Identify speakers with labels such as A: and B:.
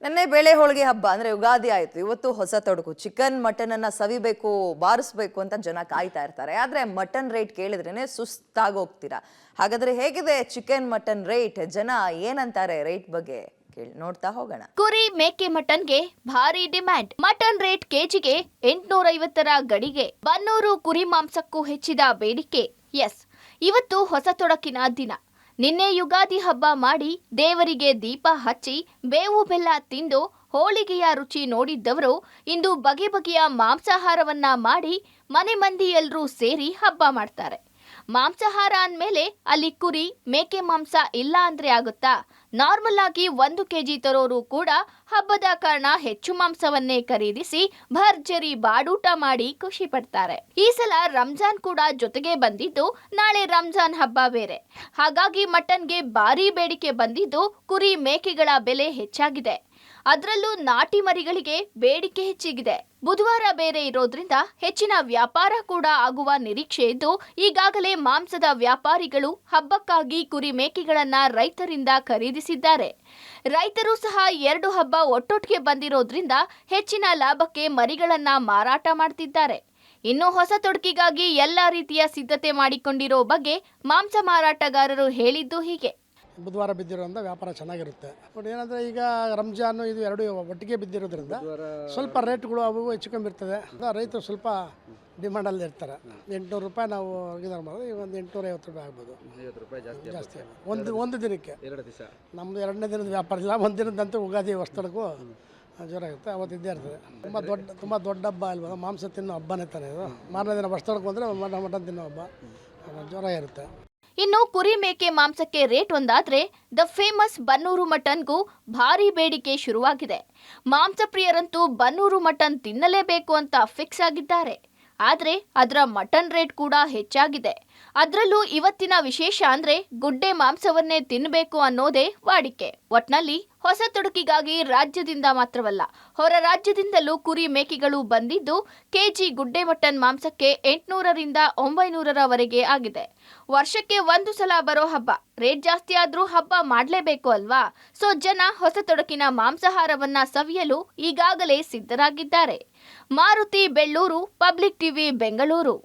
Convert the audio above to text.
A: ನೆನ್ನೆ ಬೇಳೆ ಹೋಳಿಗೆ ಹಬ್ಬ ಅಂದ್ರೆ ಯುಗಾದಿ ಆಯ್ತು. ಇವತ್ತು ಹೊಸ ತೊಡಕು, ಚಿಕನ್ ಮಟನ್ ಅನ್ನ ಸವಿಬೇಕು, ಬಾರಿಸ್ಬೇಕು ಅಂತ ಜನ ಕಾಯ್ತಾ ಇರ್ತಾರೆ. ಆದ್ರೆ ಮಟನ್ ರೇಟ್ ಕೇಳಿದ್ರೇನೆ ಸುಸ್ತಾಗೋಗ್ತೀರಾ. ಹಾಗಾದ್ರೆ ಹೇಗಿದೆ ಚಿಕನ್ ಮಟನ್ ರೇಟ್? ಜನ ಏನಂತಾರೆ ರೇಟ್ ಬಗ್ಗೆ? ನೋಡ್ತಾ ಹೋಗೋಣ.
B: ಕುರಿ ಮೇಕೆ ಮಟನ್ಗೆ ಭಾರಿ ಡಿಮ್ಯಾಂಡ್. ಮಟನ್ ರೇಟ್ ಕೆಜಿಗೆ 850ರ ಗಡಿಗೆ. ಬನ್ನೂರು ಕುರಿ ಮಾಂಸಕ್ಕೂ ಹೆಚ್ಚಿದ ಬೇಡಿಕೆ. ಎಸ್, ಇವತ್ತು ಹೊಸ ತೊಡಕಿನ ದಿನ. ನಿನ್ನೆ ಯುಗಾದಿ ಹಬ್ಬ ಮಾಡಿ ದೇವರಿಗೆ ದೀಪ ಹಚ್ಚಿ ಬೇವು ಬೆಲ್ಲ ತಿಂದು ಹೋಳಿಗೆಯ ರುಚಿ ನೋಡಿದ್ದವರು ಇಂದು ಬಗೆ ಬಗೆಯ ಮಾಂಸಾಹಾರವನ್ನ ಮಾಡಿ ಮನೆ ಮಂದಿ ಎಲ್ಲರೂ ಸೇರಿ ಹಬ್ಬ ಮಾಡ್ತಾರೆ. ಮಾಂಸಾಹಾರ ಅಂದಮೇಲೆ ಅಲ್ಲಿ ಕುರಿ ಮೇಕೆ ಮಾಂಸ ಇಲ್ಲ ಅಂದ್ರೆ ಆಗುತ್ತಾ? ನಾರ್ಮಲ್ ಆಗಿ 1 ಕೆಜಿ ತರೋರು ಕೂಡ ಹಬ್ಬದ ಕಾರಣ ಹೆಚ್ಚು ಮಾಂಸವನ್ನೇ ಖರೀದಿಸಿ ಭರ್ಜರಿ ಬಾಡೂಟ ಮಾಡಿ ಖುಷಿ ಪಡ್ತಾರೆ. ಈ ಸಲ ರಂಜಾನ್ ಕೂಡ ಜೊತೆಗೆ ಬಂದಿದ್ದು, ನಾಳೆ ರಂಜಾನ್ ಹಬ್ಬ ಬೇರೆ. ಹಾಗಾಗಿ ಮಟನ್ಗೆ ಭಾರಿ ಬೇಡಿಕೆ ಬಂದಿದ್ದು, ಕುರಿ ಮೇಕೆಗಳ ಬೆಲೆ ಹೆಚ್ಚಾಗಿದೆ. ಅದರಲ್ಲೂ ನಾಟಿ ಮರಿಗಳಿಗೆ ಬೇಡಿಕೆ ಹೆಚ್ಚಿಗಿದೆ. ಬುಧವಾರ ಬೇರೆ ಇರೋದ್ರಿಂದ ಹೆಚ್ಚಿನ ವ್ಯಾಪಾರ ಕೂಡ ಆಗುವ ನಿರೀಕ್ಷೆ ಇದ್ದು, ಈಗಾಗಲೇ ಮಾಂಸದ ವ್ಯಾಪಾರಿಗಳು ಹಬ್ಬಕ್ಕಾಗಿ ಕುರಿ ಮೇಕೆಗಳನ್ನ ರೈತರಿಂದ ಖರೀದಿಸಿದ್ದಾರೆ. ರೈತರು ಸಹ 2 ಹಬ್ಬ ಒಟ್ಟೊಟ್ಟಿಗೆ ಬಂದಿರೋದ್ರಿಂದ ಹೆಚ್ಚಿನ ಲಾಭಕ್ಕೆ ಮರಿಗಳನ್ನ ಮಾರಾಟ ಮಾಡ್ತಿದ್ದಾರೆ. ಇನ್ನು ಹೊಸ ತೊಡಕಿಗಾಗಿ ಎಲ್ಲಾ ರೀತಿಯ ಸಿದ್ಧತೆ ಮಾಡಿಕೊಂಡಿರೋ ಬಗ್ಗೆ ಮಾಂಸ ಮಾರಾಟಗಾರರು ಹೇಳಿದ್ದು ಹೀಗೆ.
C: ಬುಧವಾರ ಬಿದ್ದಿರೋದ್ರಿಂದ ವ್ಯಾಪಾರ ಚೆನ್ನಾಗಿರುತ್ತೆ. ಬಟ್ ಏನಂದರೆ ಈಗ ರಂಜಾನು ಇದು ಎರಡು ಒಟ್ಟಿಗೆ ಬಿದ್ದಿರೋದ್ರಿಂದ ಸ್ವಲ್ಪ ರೇಟ್ಗಳು ಅವು ಹೆಚ್ಚು ಕಮ್ಮಿ ಇರ್ತದೆ. ರೈತರು ಸ್ವಲ್ಪ ಡಿಮ್ಯಾಂಡಲ್ಲಿ ಇರ್ತಾರೆ. 800 ರೂಪಾಯಿ ನಾವು ಇದು ಮಾಡೋದು, ಈಗ ಒಂದು 850 ರೂಪಾಯಿ ಆಗ್ಬೋದು. ಜಾಸ್ತಿ ಒಂದು ದಿನಕ್ಕೆ. ನಮ್ಮದು 2ನೇ ದಿನದ ವ್ಯಾಪಾರ ಇಲ್ಲ, ಒಂದು ದಿನದಂತೂ ಯುಗಾದಿ ಹೊಸ್ತಡಕ್ಕೂ ಜೋರಾಗಿರುತ್ತೆ. ಅವತ್ತು ಇದ್ದೇ ಇರ್ತದೆ. ತುಂಬ ದೊಡ್ಡ ಹಬ್ಬ ಅಲ್ವಾ, ಮಾಂಸ ತಿನ್ನೋ ಹಬ್ಬನೇ ತಾನೆ ಇದು. ಮಾರನೇ ದಿನ ಹೊಸ್ತಡಕ್ಕೆ ಬಂದರೆ ಮಟನ್ ತಿನ್ನೋ ಹಬ್ಬ ಜೋರಾಗಿರುತ್ತೆ.
B: ಇನ್ನು ಕುರಿ ಮೇಕೆ ಮಾಂಸಕ್ಕೆ ರೇಟ್ ಒಂದಾದ್ರೆ, ದ ಫೇಮಸ್ ಬನ್ನೂರು ಮಟನ್ಗೂ ಭಾರಿ ಬೇಡಿಕೆ ಶುರುವಾಗಿದೆ. ಮಾಂಸ ಪ್ರಿಯರಂತೂ ಬನ್ನೂರು ಮಟನ್ ತಿನ್ನಲೇಬೇಕು ಅಂತ ಫಿಕ್ಸ್ ಆಗಿದ್ದಾರೆ. ಆದ್ರೆ ಅದರ ಮಟನ್ ರೇಟ್ ಕೂಡ ಹೆಚ್ಚಾಗಿದೆ. ಅದರಲ್ಲೂ ಇವತ್ತಿನ ವಿಶೇಷ ಅಂದ್ರೆ ಗುಡ್ಡೆ ಮಾಂಸವನ್ನೇ ತಿನ್ನಬೇಕು ಅನ್ನೋದೇ ವಾಡಿಕೆ. ಒಟ್ನಲ್ಲಿ ಹೊಸ ತೊಡಕಿಗಾಗಿ ರಾಜ್ಯದಿಂದ ಮಾತ್ರವಲ್ಲ, ಹೊರ ರಾಜ್ಯದಿಂದಲೂ ಕುರಿ ಮೇಕೆಗಳು ಬಂದಿದ್ದು, ಕೆಜಿ ಗುಡ್ಡೆ ಮಟನ್ ಮಾಂಸಕ್ಕೆ 800ರಿಂದ 900ರವರೆಗೆ ಆಗಿದೆ. ವರ್ಷಕ್ಕೆ 1 ಸಲ ಬರೋ ಹಬ್ಬ, ರೇಟ್ ಜಾಸ್ತಿ ಆದ್ರೂ ಹಬ್ಬ ಮಾಡಲೇಬೇಕು ಅಲ್ವಾ? ಸೊ ಜನ ಹೊಸ ತೊಡಕಿನ ಮಾಂಸಾಹಾರವನ್ನ ಸವಿಯಲು ಈಗಾಗಲೇ ಸಿದ್ಧರಾಗಿದ್ದಾರೆ. Maruti Belluru, public TV Bengaluru.